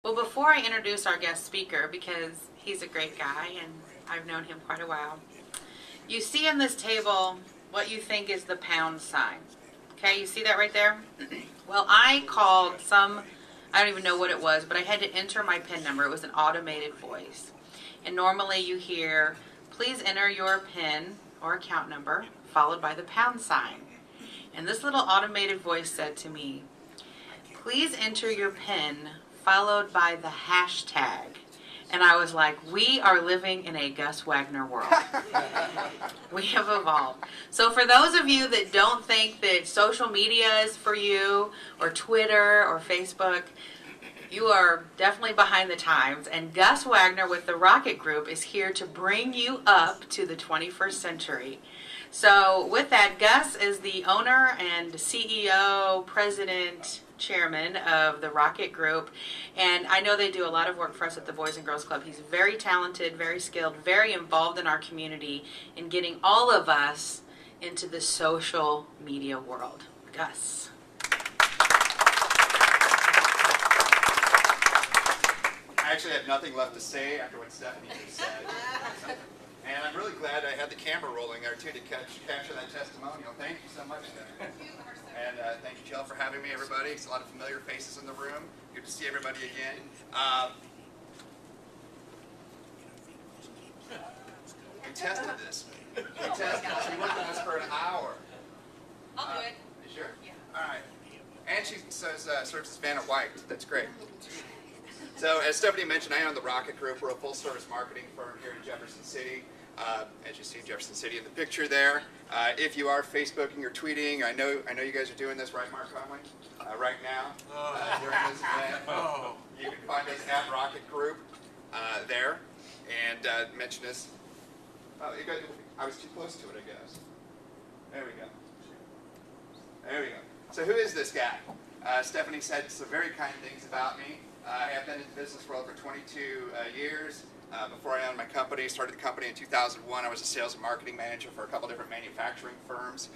Well, before I introduce our guest speaker, because he's a great guy and I've known him quite a while, you see on this table what you think is the pound sign. Okay, you see that right there? Well, I called I don't even know what it was, but I had to enter my PIN number. It was an automated voice. And normally you hear, please enter your PIN or account number, followed by the pound sign. And this little automated voice said to me, please enter your PIN followed by the hashtag. And I was like, we are living in a Gus Wagner world. We have evolved. So for those of you that don't think that social media is for you, or Twitter or Facebook, you are definitely behind the times. And Gus Wagner with the Rocket Group is here to bring you up to the 21st century. So with that, Gus is the owner and CEO, president, chairman of the Rocket Group, and I know they do a lot of work for us at the Boys and Girls Club. He's very talented, very skilled, very involved in our community in getting all of us into the social media world. Gus. I actually have nothing left to say after what Stephanie just said. And I'm really glad I had the camera rolling there too to capture that testimonial. Thank you so much, Stephanie. And thank you, Jill, for having me, everybody. It's a lot of familiar faces in the room. Good to see everybody again. We tested this. We worked on this for an hour. I'll do it. You sure? Yeah. All right. And she serves as Vanna White. That's great. So, as Stephanie mentioned, I own the Rocket Group. We're a full-service marketing firm here in Jefferson City. As you see Jefferson City in the picture there. If you are Facebooking or tweeting, I know you guys are doing this, right, Mark Conway? Right now, during this event. You can find us at Rocket Group there, and mention us. Oh, I was too close to it, I guess. There we go. There we go. So who is this guy? Stephanie said some very kind things about me. I have been in the business world for 22 years. Before I owned my company, started the company in 2001. I was a sales and marketing manager for a couple different manufacturing firms.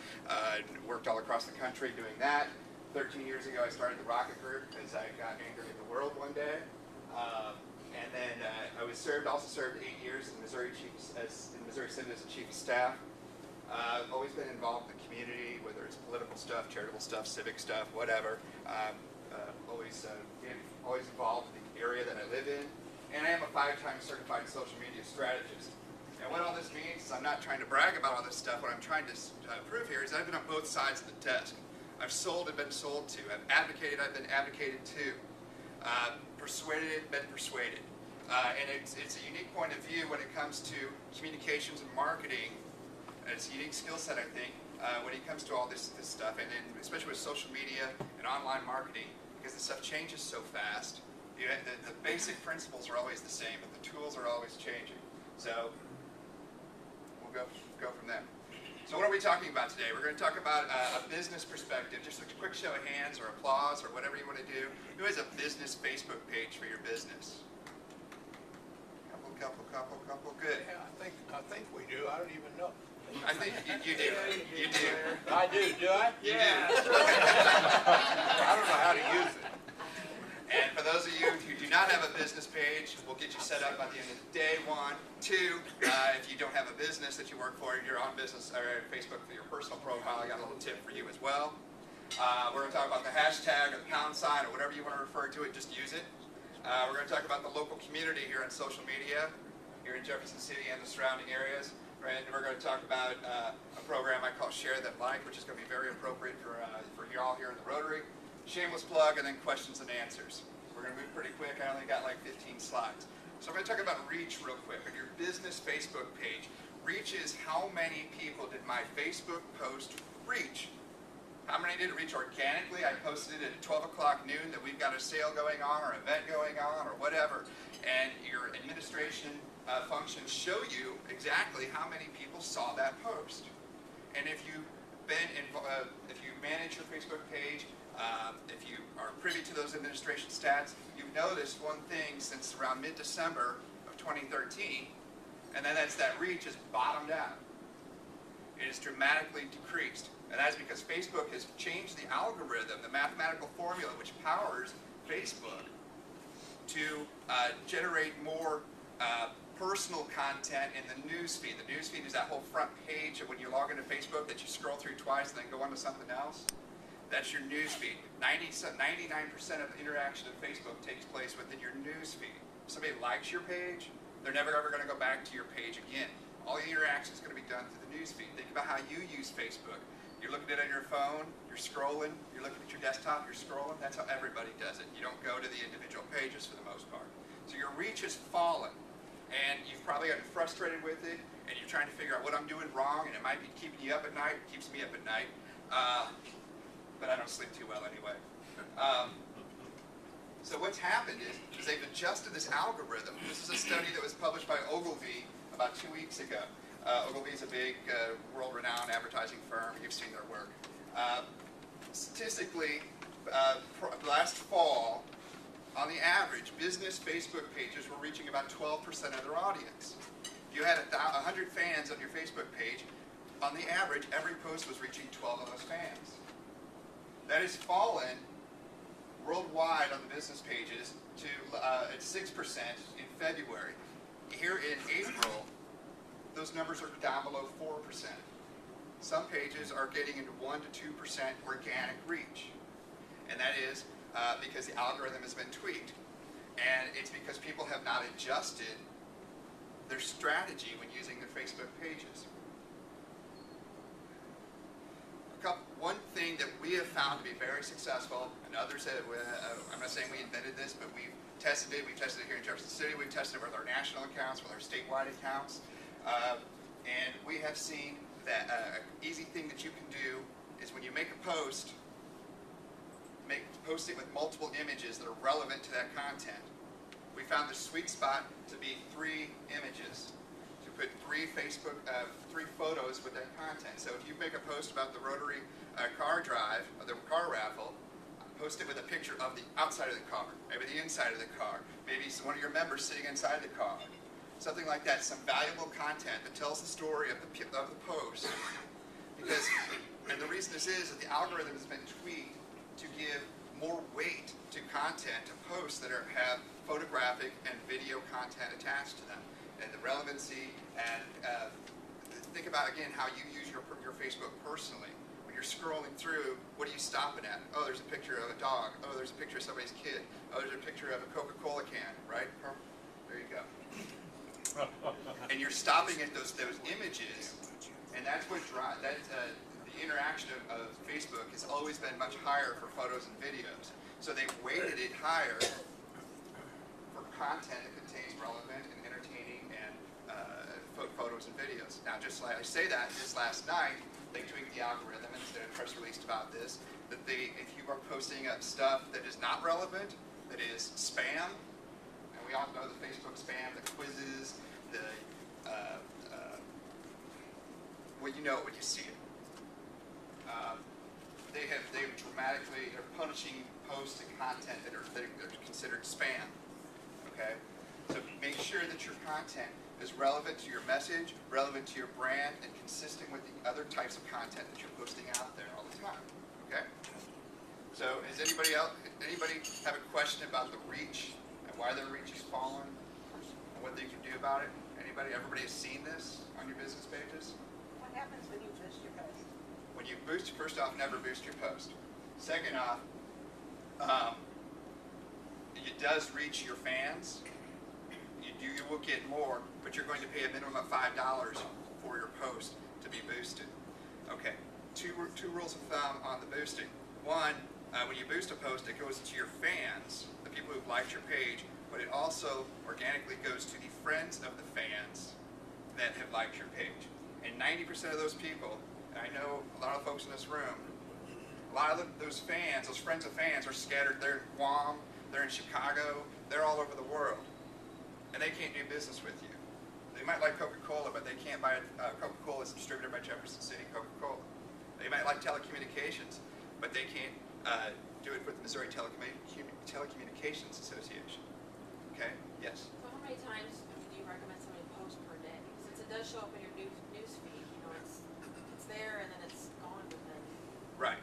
Worked all across the country doing that. 13 years ago, I started the Rocket Group because I got angry at the world one day. And then I also served 8 years in Missouri Synod as the chief of staff. I've always been involved in the community, whether it's political stuff, charitable stuff, civic stuff, whatever. Always involved in the area that I live in. And I am a 5-time certified social media strategist. And what all this means is I'm not trying to brag about all this stuff. What I'm trying to prove here is I've been on both sides of the desk. I've sold and been sold to. I've advocated, I've been advocated to. Persuaded, been persuaded. And it's a unique point of view when it comes to communications and marketing. It's a unique skill set, I think, when it comes to all this stuff, and especially with social media and online marketing, because the stuff changes so fast. The basic principles are always the same, but the tools are always changing. So we'll go from there. So what are we talking about today? We're going to talk about a business perspective, just a quick show of hands or applause or whatever you want to do. Who has a business Facebook page for your business? Couple. Good. Yeah, I think we do. I don't even know. I think you do. You do. I do. Do I? Yeah. I don't know how to use it. And for those of you who do not have a business page, we'll get you set up by the end of day one. 2, if you don't have a business that you work for, you're on business or Facebook for your personal profile, I got a little tip for you as well. We're going to talk about the hashtag or the pound sign or whatever you want to refer to it, just use it. We're going to talk about the local community here on social media, here in Jefferson City and the surrounding areas. And we're going to talk about a program I call Share That Like, which is going to be very appropriate for you all here in the Rotary. Shameless plug, and then questions and answers. We're going to move pretty quick. I only got like 15 slides. So I'm going to talk about reach real quick. On your business Facebook page, reach is how many people did my Facebook post reach? How many did it reach organically? I posted it at 12 o'clock noon that we've got a sale going on or event going on or whatever. And your administration functions show you exactly how many people saw that post. And if you manage your Facebook page, if you are privy to those administration stats, you've noticed one thing since around mid-December of 2013, and that's that reach has bottomed out. It has dramatically decreased. And that's because Facebook has changed the algorithm, the mathematical formula which powers Facebook, to generate more personal content in the newsfeed. The newsfeed is that whole front page of when you log into Facebook that you scroll through twice and then go on to something else. That's your newsfeed. 99% of interaction in Facebook takes place within your newsfeed. If somebody likes your page, they're never ever going to go back to your page again. All the interaction is going to be done through the newsfeed. Think about how you use Facebook. You're looking at it on your phone, you're scrolling, you're looking at your desktop, you're scrolling. That's how everybody does it. You don't go to the individual pages for the most part. So your reach has fallen, and you've probably gotten frustrated with it, and you're trying to figure out what I'm doing wrong, and it might be keeping you up at night. It keeps me up at night. But I don't sleep too well anyway. So what's happened is they've adjusted this algorithm. This is a study that was published by Ogilvy about 2 weeks ago. Ogilvy is a big, world-renowned advertising firm. You've seen their work. Statistically, last fall, on the average, business Facebook pages were reaching about 12% of their audience. If you had 100 fans on your Facebook page, on the average, every post was reaching 12 of those fans. That has fallen worldwide on the business pages to at 6% in February. Here in April, those numbers are down below 4%. Some pages are getting into 1 to 2% organic reach. And that is because the algorithm has been tweaked. And it's because people have not adjusted their strategy when using their Facebook pages. One thing that we have found to be very successful, and others have, I'm not saying we invented this, but we've tested it. We've tested it here in Jefferson City. We've tested it with our national accounts, with our statewide accounts. And we have seen that an easy thing that you can do is when you make a post, post it with multiple images that are relevant to that content. We found the sweet spot to be 3 images. To put 3 photos with that content. So if you make a post about the Rotary car drive, or the car raffle, post it with a picture of the outside of the car, maybe the inside of the car, maybe one of your members sitting inside the car. Something like that, some valuable content that tells the story of the post. Because, and the reason this is that the algorithm has been tweaked to give more weight to content, to posts that have photographic and video content attached to them. And the relevancy, and think about, again, how you use your Facebook personally. When you're scrolling through, what are you stopping at? Oh, there's a picture of a dog. Oh, there's a picture of somebody's kid. Oh, there's a picture of a Coca-Cola can, right? There you go. And you're stopping at those images, and that's what drives the interaction of Facebook has always been much higher for photos and videos. So they've weighted it higher for content that contains relevant and entertaining and photos and videos. Now, just like I say that, just last night they tweaked the algorithm and did a press release about this. That if you are posting up stuff that is not relevant, that is spam. We all know the Facebook spam, the quizzes, the well, you know it when you see it. They dramatically are punishing posts and content that are considered spam. Okay, so make sure that your content is relevant to your message, relevant to your brand, and consistent with the other types of content that you're posting out there all the time. Okay. So, does anybody have a question about the reach? Why their reach has fallen, and what they can do about it? Everybody has seen this on your business pages? What happens when you boost your post? When you boost, first off, never boost your post. Second off, it does reach your fans. You will get more, but you're going to pay a minimum of $5 for your post to be boosted. Okay, two rules of thumb on the boosting. One, when you boost a post, it goes to your fans, the people who've liked your page, but it also organically goes to the friends of the fans that have liked your page. And 90% of those people, and I know a lot of folks in this room, a lot of those fans, those friends of fans are scattered. They're in Guam, they're in Chicago, they're all over the world. And they can't do business with you. They might like Coca-Cola, but they can't buy Coca-Cola that's distributed by Jefferson City Coca-Cola. They might like telecommunications, but they can't do it with the Missouri Telecommunications Association. Okay? Yes? So how many times do you recommend somebody post per day? Since it does show up in your news feed, you know, it's there and then it's gone within. Right.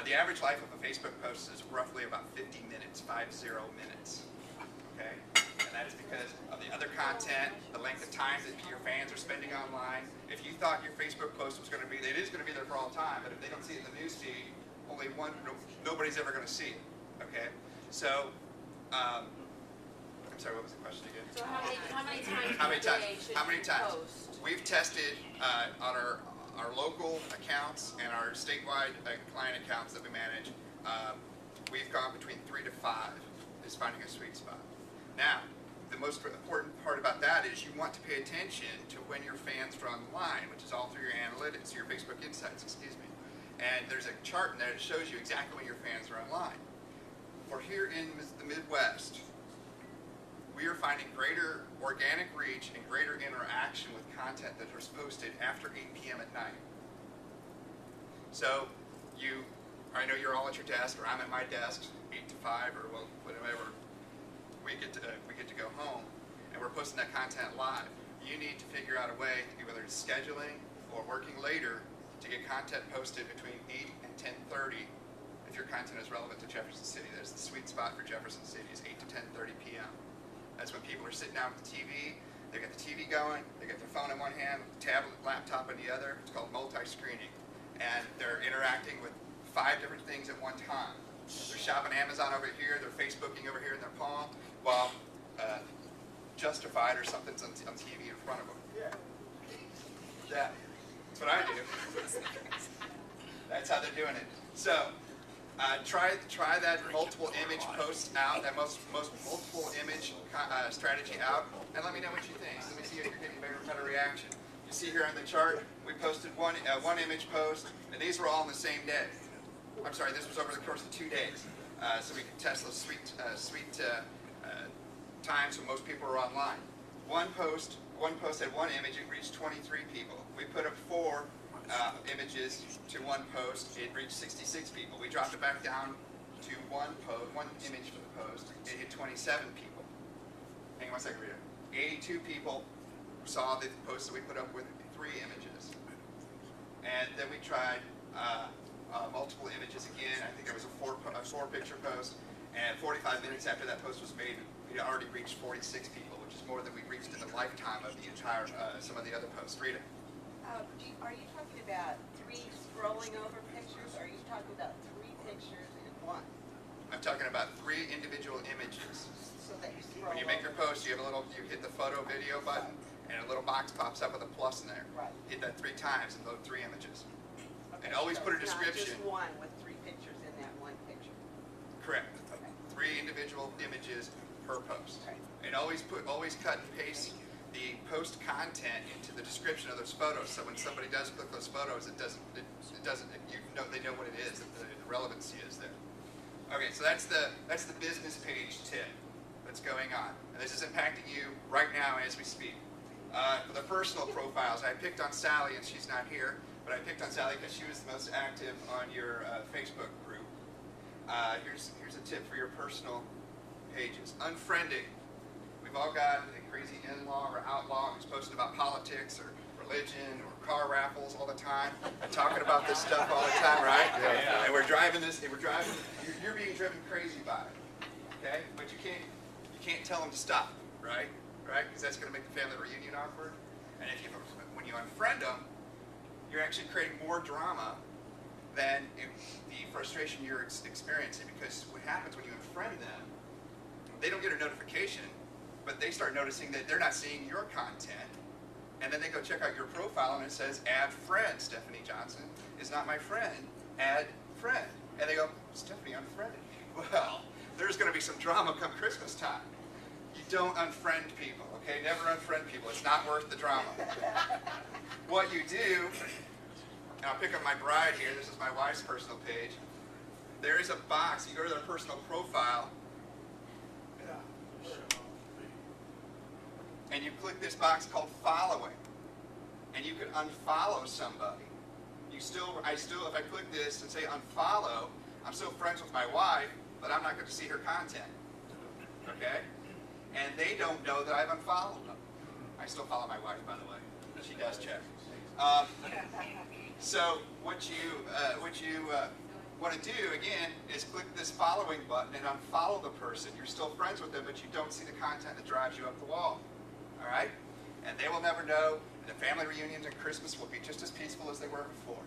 The average life of a Facebook post is roughly about 50 minutes, 50 minutes. content, the length of time that your fans are spending online. If you thought your Facebook post was going to be, it is going to be there for all time, but if they don't see it in the news feed, nobody's ever going to see it. Okay, so I'm sorry, what was the question again? So how many times How many per day times? should How many you times? post? We've tested on our local accounts and our statewide client accounts that we manage. We've gone between 3 to 5 is finding a sweet spot. Now, the most important part about that is you want to pay attention to when your fans are online, which is all through your analytics, your Facebook Insights, excuse me. And there's a chart in there that shows you exactly when your fans are online. For here in the Midwest, we are finding greater organic reach and greater interaction with content that is posted after 8 p.m. at night. So I know you're all at your desk, or I'm at my desk, 8 to 5, or well, whatever. We get to go home, and we're posting that content live. You need to figure out a way, whether it's scheduling or working later, to get content posted between 8 and 10:30. If your content is relevant to Jefferson City, that's the sweet spot for Jefferson City, is 8 to 10:30 p.m. That's when people are sitting down with the TV. They got the TV going. They got their phone in one hand, tablet, laptop in the other. It's called multi-screening, and they're interacting with 5 different things at one time. They're shopping Amazon over here. They're Facebooking over here in their palm, while Justified or something's on TV in front of them. That's what I do. That's how they're doing it. So try that multiple image post out, that most multiple image strategy out, and let me know what you think. Let me see if you're getting better reaction. You see here on the chart, we posted one image post, and these were all on the same day. I'm sorry, this was over the course of 2 days, so we could test those sweet times when most people are online. One post had one image, it reached 23 people. We put up 4 images to one post, it reached 66 people. We dropped it back down to one image for the post, it hit 27 people. Hang on one second, Rita. 82 people saw the post that we put up with 3 images. And then we tried multiple images again. I think it was a 4 picture post, and 45 minutes after that post was made, we had already reached 46 people, which is more than we reached in the lifetime of the entire some of the other posts. Rita. Are you talking about 3 scrolling over pictures, or are you talking about 3 pictures in one? I'm talking about 3 individual images. So that you scroll When you make your over. post, you hit the photo video button, and a little box pops up with a plus in there. Right. Hit that 3 times and load 3 images. Okay, And always so put a it's description. Not just one with 3 pictures in that one picture. Correct. Okay. 3 individual images per post. Okay. And always cut and paste the post content into the description of those photos. So when somebody does click those photos, they know what it is, the relevancy is there. Okay, so that's the business page tip that's going on. And this is impacting you right now as we speak. For the personal profiles, I picked on Sally, and she's not here, but I picked on Sally because she was the most active on your Facebook group. Here's a tip for your personal pages. Unfriending. We've all got a crazy in-law or outlaw who's posting about politics or religion or car raffles all the time, talking about this stuff all the time, right? Yeah. And you're being driven crazy by it, okay? But you can't tell them to stop, right? Because that's going to make the family reunion awkward. And when you unfriend them, you're actually creating more drama than the frustration you're experiencing. Because what happens when you unfriend them, they don't get a notification, but they start noticing that they're not seeing your content. And then they go check out your profile, and it says, add friend. Stephanie Johnson is not my friend. Add friend. And they go, Stephanie unfriended me. Well, there's going to be some drama come Christmas time. You don't unfriend people, okay? Never unfriend people. It's not worth the drama. What you do, and I'll pick up my bride here. This is my wife's personal page. There is a box. You go to their personal profile, and you click this box called following, and you can unfollow somebody. If I click this and say unfollow, I'm still friends with my wife, but I'm not going to see her content. Okay? And they don't know that I've unfollowed them. I still follow my wife, by the way. She does check. So what you want to do again is click this following button and unfollow the person. You're still friends with them, but you don't see the content that drives you up the wall. All right? And they will never know. The family reunions and Christmas will be just as peaceful as they were before.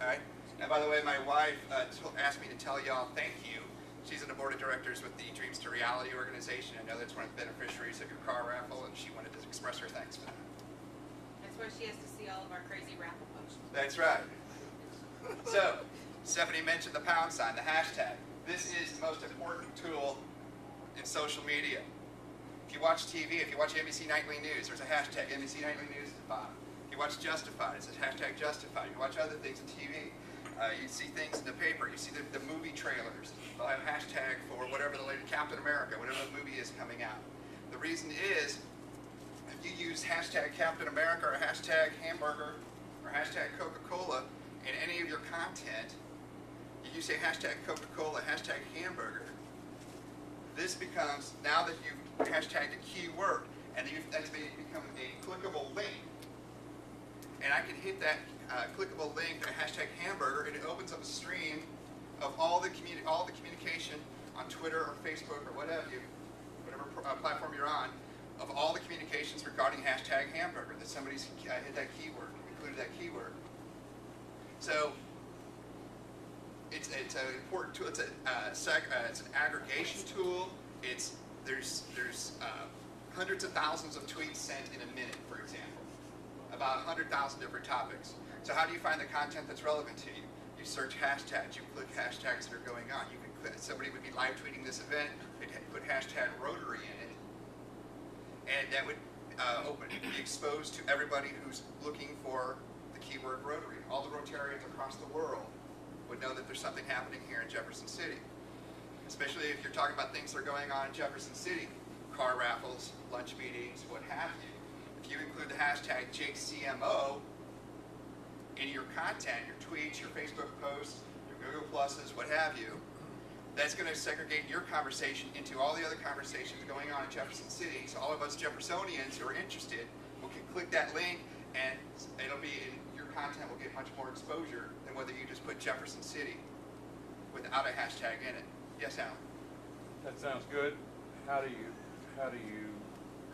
All right? And by the way, my wife asked me to tell y'all thank you. She's on the board of directors with the Dreams to Reality organization. I know that's one of the beneficiaries of your car raffle, and she wanted to express her thanks for that. That's where she has to see all of our crazy raffle posts. That's right. So, Stephanie mentioned the pound sign, the hashtag. This is the most important tool in social media. If you watch TV, if you watch NBC Nightly News, there's a hashtag, NBC Nightly News at the bottom. If you watch Justified, it says hashtag Justified. You watch other things on TV. You see things in the paper. You see the movie trailers. They'll have hashtag for whatever the latest Captain America, whatever the movie is coming out. The reason is, if you use hashtag Captain America or hashtag hamburger or hashtag Coca-Cola in any of your content, if you say hashtag Coca-Cola, hashtag hamburger, this becomes, now that you've hashtagged a keyword, and that's become a clickable link, and I can hit that clickable link, hashtag hamburger, and it opens up a stream of all the communication on Twitter or Facebook or whatever platform you're on, of all the communications regarding hashtag hamburger that somebody's hit that keyword, included that keyword. So it's an important tool. It's an aggregation tool. There's hundreds of thousands of tweets sent in a minute, for example, about 100,000 different topics. So how do you find the content that's relevant to you? You search hashtags. You click hashtags that are going on. You can click. Somebody would be live tweeting this event. They'd put hashtag Rotary in it, and that would be exposed to everybody who's looking for the keyword Rotary. All the Rotarians across the world would know that there's something happening here in Jefferson City. Especially if you're talking about things that are going on in Jefferson City, car raffles, lunch meetings, what have you. If you include the hashtag JCMO in your content, your tweets, your Facebook posts, your Google Pluses, what have you, that's going to segregate your conversation into all the other conversations going on in Jefferson City. So all of us Jeffersonians who are interested will click that link, and it'll be your content will get much more exposure than whether you just put Jefferson City without a hashtag in it. Yes, Alan? That sounds good. How do you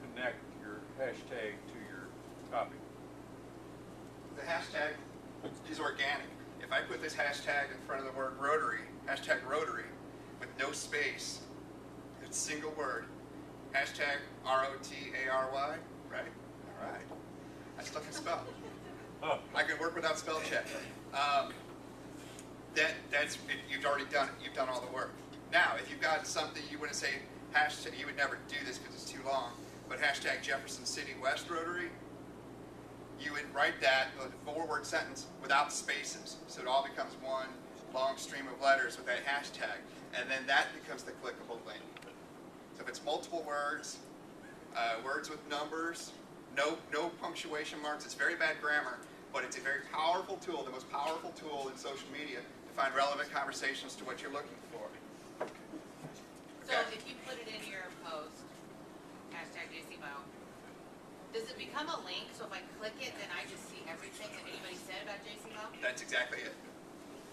connect your hashtag to your copy? The hashtag is organic. If I put this hashtag in front of the word Rotary, hashtag Rotary, with no space, it's a single word, hashtag R-O-T-A-R-Y, right? All right. I still can spell. I can work without spell check. That's you've already done it. You've done all the work. Now, if you've got something you want to say, hashtag, you would never do this because it's too long, but hashtag Jefferson City West Rotary, you would write that a 4-word sentence without spaces, so it all becomes one long stream of letters with that hashtag, and then that becomes the clickable link. So if it's multiple words, words with numbers, no punctuation marks, it's very bad grammar, but it's a very powerful tool, the most powerful tool in social media to find relevant conversations to what you're looking for. So if you put it in your post, hashtag JCMO, does it become a link? So if I click it, then I just see everything that anybody said about JCMO? That's exactly it.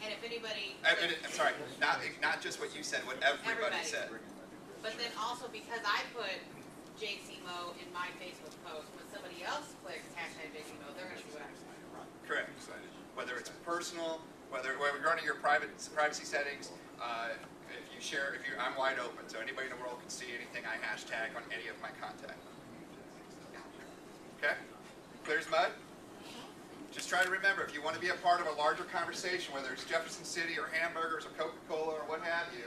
And if anybody... I'm sorry, not just what you said, what everybody said. But then also because I put JCMO in my Facebook post, when somebody else clicks hashtag JCMO, they're going to see what I said. Correct. Whether it's personal, whether we're running your privacy settings, I'm wide open, so anybody in the world can see anything I hashtag on any of my content. Okay? Clear as mud? Just try to remember, if you want to be a part of a larger conversation, whether it's Jefferson City or hamburgers or Coca-Cola or what have you,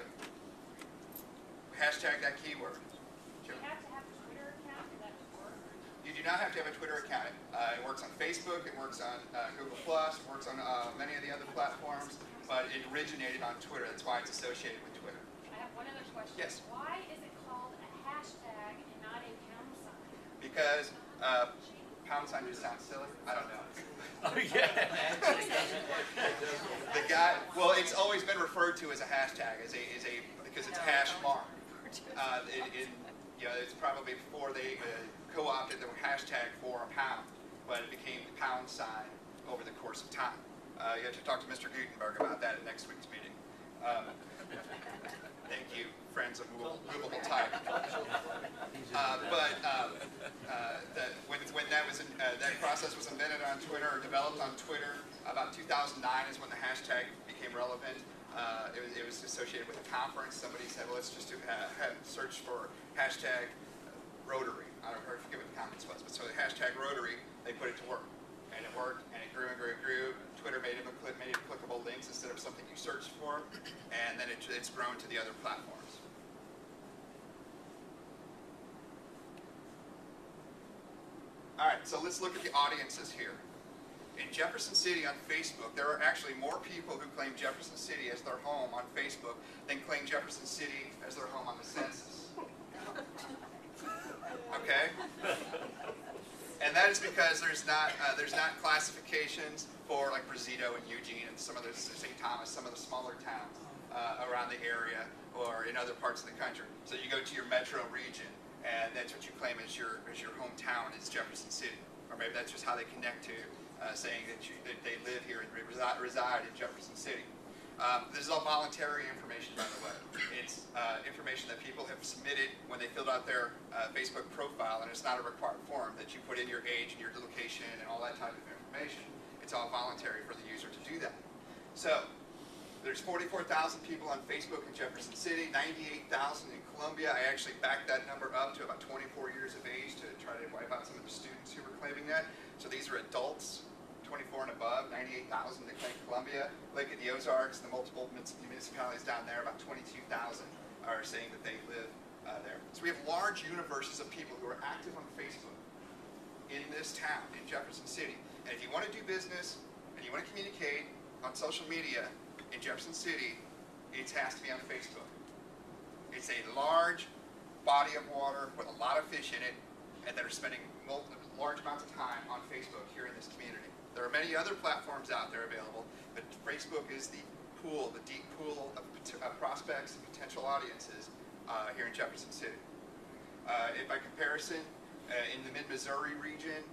hashtag that keyword. Do you have to have a Twitter account for that to work? You do not have to have a Twitter account. It works on Facebook, it works on Google+, it works on many of the other platforms, but it originated on Twitter. That's why it's associated with Twitter. I have one other question. Yes. Why is it called a hashtag and not a pound sign? Because pound sign just sounds silly. I don't know. Oh, yeah. The guy, well, it's always been referred to as a hashtag, because it's hash mark. It's probably before they co-opted the hashtag for a pound, but it became the pound sign over the course of time. You have to talk to Mr. Gutenberg about that at next week's meeting. Thank you, friends of movable type. developed on Twitter. About 2009 is when the hashtag became relevant. It was associated with a conference. Somebody said, well, let's just do search for hashtag Rotary. I forget what the conference was, but so the hashtag Rotary, they put it to work. And it worked, and it grew and grew and grew. Twitter made it clickable links instead of something you searched for, and then it's grown to the other platforms. All right, so let's look at the audiences here. In Jefferson City on Facebook, there are actually more people who claim Jefferson City as their home on Facebook than claim Jefferson City as their home on the census. Okay? And that is because there's not classifications for like Brazito and Eugene and some of the St. Thomas, some of the smaller towns around the area or in other parts of the country. So you go to your metro region, and that's what you claim as your hometown is Jefferson City, or maybe that's just how they connect to saying that they live here and reside in Jefferson City. This is all voluntary information, by the way. It's information that people have submitted when they filled out their Facebook profile, and it's not a required form that you put in your age and your location and all that type of information. It's all voluntary for the user to do that. So, there's 44,000 people on Facebook in Jefferson City, 98,000 in Columbia. I actually backed that number up to about 24 years of age to try to wipe out some of the students who were claiming that. So these are adults, 24 and above, 98,000 that claim Columbia. Look at the Ozarks, the multiple municipalities down there, about 22,000 are saying that they live there. So we have large universes of people who are active on Facebook in this town, in Jefferson City. And if you want to do business and you want to communicate on social media in Jefferson City, it has to be on Facebook. It's a large body of water with a lot of fish in it, and that are spending large amounts of time on Facebook here in this community. There are many other platforms out there available, but Facebook is the pool, the deep pool of prospects and potential audiences here in Jefferson City. By comparison, in the mid-Missouri region,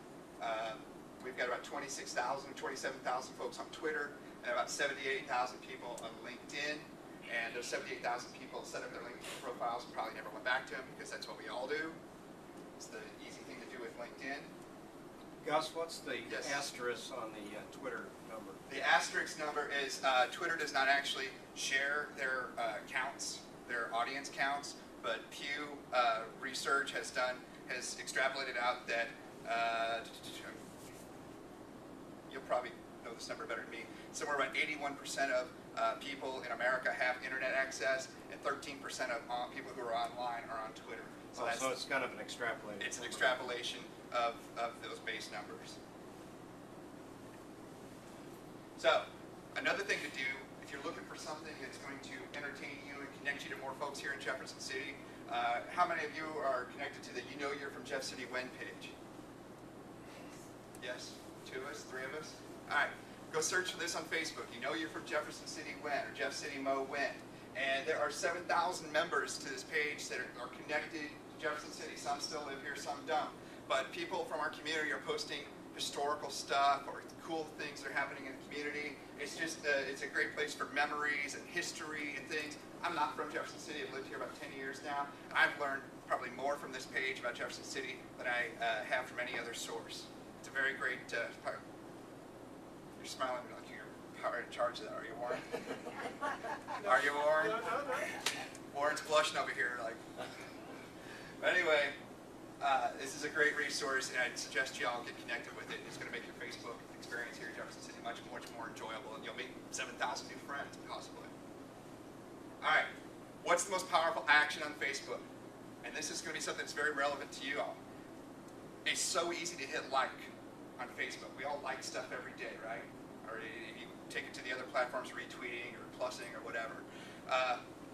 we've got about 26,000, 27,000 folks on Twitter, and about 78,000 people on LinkedIn. And those 78,000 people set up their LinkedIn profiles and probably never went back to them because that's what we all do. It's the easy thing to do with LinkedIn. Gus, what's the Yes. asterisk on the Twitter number? The asterisk number is Twitter does not actually share their counts, their audience counts, but Pew Research has extrapolated out that you'll probably know this number better than me. Somewhere around 81% of people in America have internet access, and 13% of people who are online are on Twitter. So it's kind of an extrapolation. It's an extrapolation of those base numbers. So, another thing to do, if you're looking for something that's going to entertain you and connect you to more folks here in Jefferson City, how many of you are connected to the You Know You're from Jeff City When page? Yes? 2 of us? 3 of us? All right. Go search for this on Facebook. You Know You're from Jefferson City When, or Jeff City Mo When. And there are 7,000 members to this page that are connected to Jefferson City. Some still live here, some don't. But people from our community are posting historical stuff or cool things that are happening in the community. It's just it's a great place for memories and history and things. I'm not from Jefferson City. I've lived here about 10 years now. I've learned probably more from this page about Jefferson City than I have from any other source. It's a very great part. You're smiling like you're in charge of that. Are you, Warren? Are you, Warren? Warren's blushing over here like. But anyway, this is a great resource, and I'd suggest you all get connected with it. It's going to make your Facebook experience here in Jefferson City much more enjoyable, and you'll meet 7,000 new friends, possibly. All right, what's the most powerful action on Facebook? And this is going to be something that's very relevant to you all. It's so easy to hit like on Facebook. We all like stuff every day, right? Or if you take it to the other platforms, retweeting or plussing or whatever.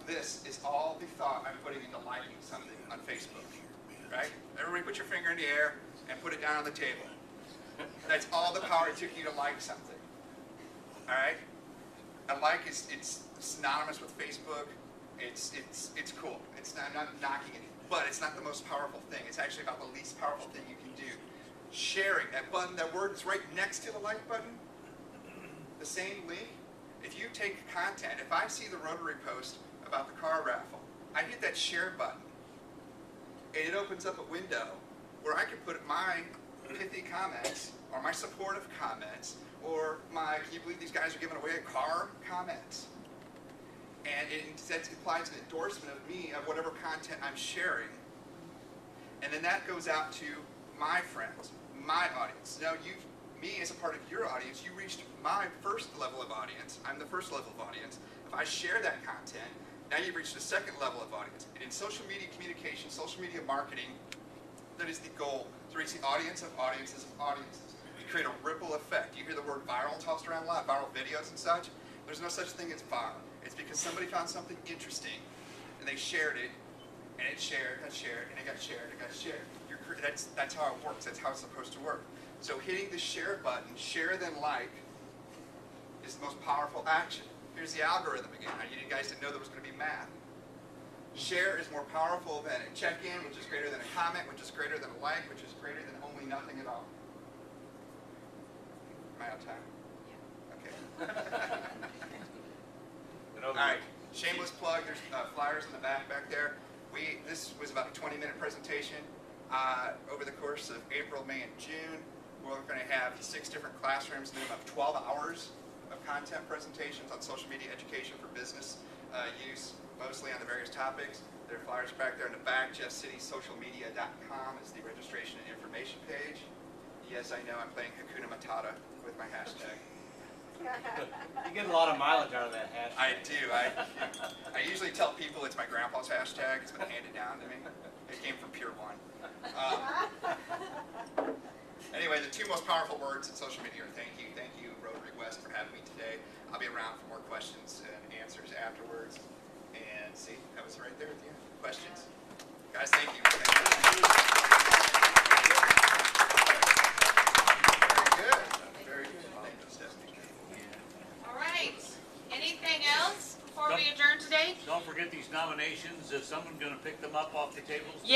This is all the thought I'm putting into liking something on Facebook, right? Everybody put your finger in the air and put it down on the table. That's all the power it took you to like something, all right? A like it's synonymous with Facebook. It's cool. I'm not knocking it, but it's not the most powerful thing. It's actually about the least powerful thing you can do. Sharing that button, that word is right next to the like button. The same link. If you take content, if I see the Rotary post about the car raffle, I hit that share button, and it opens up a window where I can put my pithy comments, or my supportive comments, or my, can you believe these guys are giving away a car comments. And it implies an endorsement of me, of whatever content I'm sharing. And then that goes out to my friends, my audience. Now, me as a part of your audience, you reached my first level of audience. I'm the first level of audience. If I share that content, now you've reached the second level of audience. And in social media communication, social media marketing, that is the goal, to reach the audience of audiences of audiences. You create a ripple effect. You hear the word viral tossed around a lot, viral videos and such. There's no such thing as viral. It's because somebody found something interesting, and they shared it, and it shared, got shared, and it got shared, it got shared. That's how it works. That's how it's supposed to work. So hitting the share button, share then like, is the most powerful action. Here's the algorithm again. I need you guys to know there was going to be math. Share is more powerful than a check-in, which is greater than a comment, which is greater than a like, which is greater than only nothing at all. Am I out of time? Okay. All right. Shameless plug. There's flyers in the back there. This was about a 20-minute presentation. Over the course of April, May, and June, we're going to have 6 different classrooms and then about 12 hours of content presentations on social media education for business use, mostly on the various topics. There are flyers back there in the back. JeffCitySocialMedia.com is the registration and information page. Yes, I know I'm playing Hakuna Matata with my hashtag. You get a lot of mileage out of that hashtag. I do. I usually tell people it's my grandpa's hashtag. It's been handed down to me. It came from Pier 1. Anyway, the 2 most powerful words in social media are thank you. Thank you, Rotary West, for having me today. I'll be around for more questions and answers afterwards. And see, that was right there at the end. Questions? Guys, thank you. Very good. Very good. Thank you, Stephanie. All right. Anything else before we adjourn today? Don't forget these nominations. Is someone going to pick them up off the tables?